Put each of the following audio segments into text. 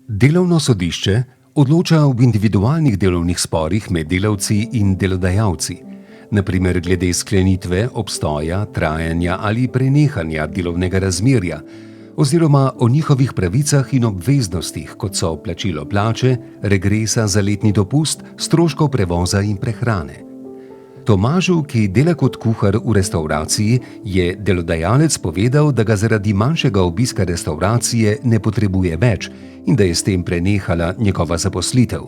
Delovno sodišče odloča v individualnih delovnih sporih med delavci in delodajalci, na primer glede sklenitve, obstoja, trajanja ali prenehanja delovnega razmerja, oziroma o njihovih pravicah in obveznostih, kot so plačilo plače, regresa za letni dopust, stroškov prevoza in prehrane. Tomažu, ki dela kot kuhar v restavraciji, je delodajalec povedal, da ga zaradi manjšega obiska restavracije ne potrebuje več in da je s tem prenehala njegova zaposlitev.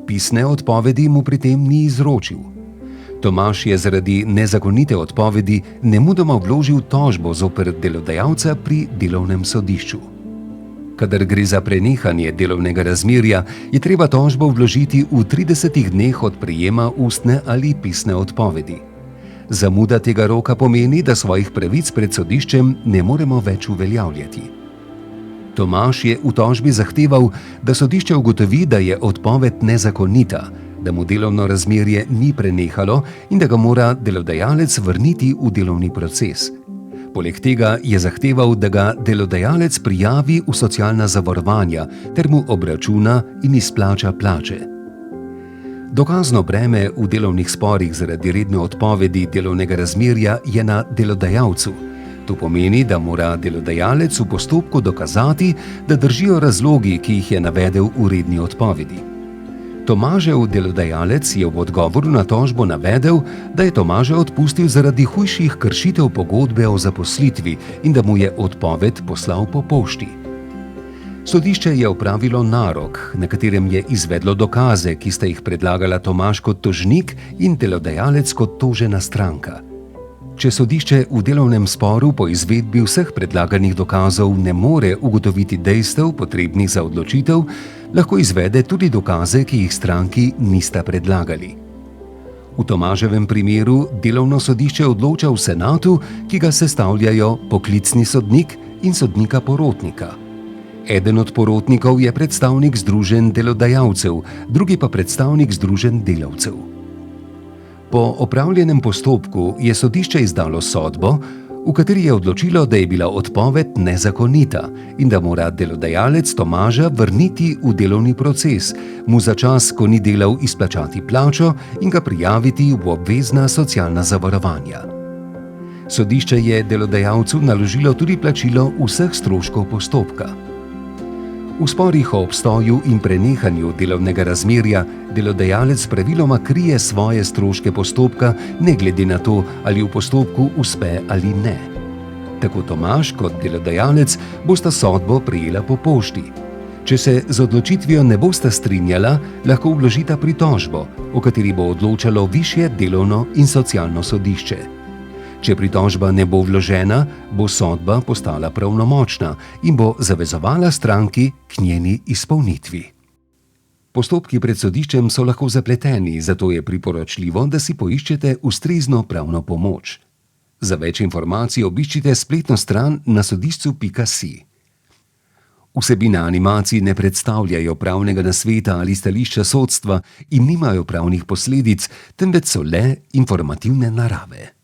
Pisne odpovedi mu pri tem ni izročil. Tomaž je zaradi nezakonite odpovedi nemudoma vložil tožbo zoper delodajalca pri delovnem sodišču. Kadar gre za prenehanje delovnega razmerja, je treba tožbo vložiti v 30 dneh od prejema ustne ali pisne odpovedi. Zamuda tega roka pomeni, da svojih pravic pred sodiščem ne moremo več uveljavljati. Tomaž je v tožbi zahteval, da sodišče ugotovi, da je odpoved nezakonita, da mu delovno razmerje ni prenehalo in da ga mora delodajalec vrniti v delovni proces. Poleg tega je zahteval, da ga delodajalec prijavi v socialna zavarovanja ter mu obračuna in izplača plače. Dokazno breme v delovnih sporih zaradi redne odpovedi delovnega razmerja je na delodajalcu. To pomeni, da mora delodajalec v postopku dokazati, da držijo razlogi, ki jih je navedel v redni odpovedi. Tomažev delodajalec je v odgovoru na tožbo navedel, da je Tomaža odpustil zaradi hujših kršitev pogodbe o zaposlitvi in da mu je odpoved poslal po pošti. Sodišče je opravilo narok, na katerem je izvedlo dokaze, ki sta jih predlagala Tomaž kot tožnik in delodajalec kot tožena stranka. Če sodišče v delovnem sporu po izvedbi vseh predlaganih dokazov ne more ugotoviti dejstev potrebnih za odločitev, lahko izvede tudi dokaze, ki jih stranki nista predlagali. V Tomaževem primeru delovno sodišče odloča v senatu, ki ga sestavljajo poklicni sodnik in sodnika porotnika. Eden od porotnikov je predstavnik združenj delodajalcev, drugi pa predstavnik združenj delavcev. Po opravljenem postopku je sodišče izdalo sodbo, v kateri je odločilo, da je bila odpoved nezakonita in da mora delodajalec Tomaža vrniti v delovni proces, mu za čas, ko ni delal, izplačati plačo in ga prijaviti v obvezna socialna zavarovanja. Sodišče je delodajalcu naložilo tudi plačilo vseh stroškov postopka. V sporih o obstoju in prenehanju delovnega razmerja delodajalec praviloma krije svoje stroške postopka, ne glede na to, ali v postopku uspe ali ne. Tako Tomaž kot delodajalec bosta sodbo prejela po pošti. Če se z odločitvijo ne bosta strinjala, lahko vložita pritožbo, o kateri bo odločalo višje delovno in socialno sodišče. Če pritožba ne bo vložena, bo sodba postala pravnomočna in bo zavezovala stranki k njeni izpolnitvi. Postopki pred sodiščem so lahko zapleteni, zato je priporočljivo, da si poiščete ustrezno pravno pomoč. Za več informacij obiščite spletno stran nasodišču.si. Vsebine animacij ne predstavljajo pravnega nasveta ali stališča sodstva in nimajo pravnih posledic, temveč so le informativne narave.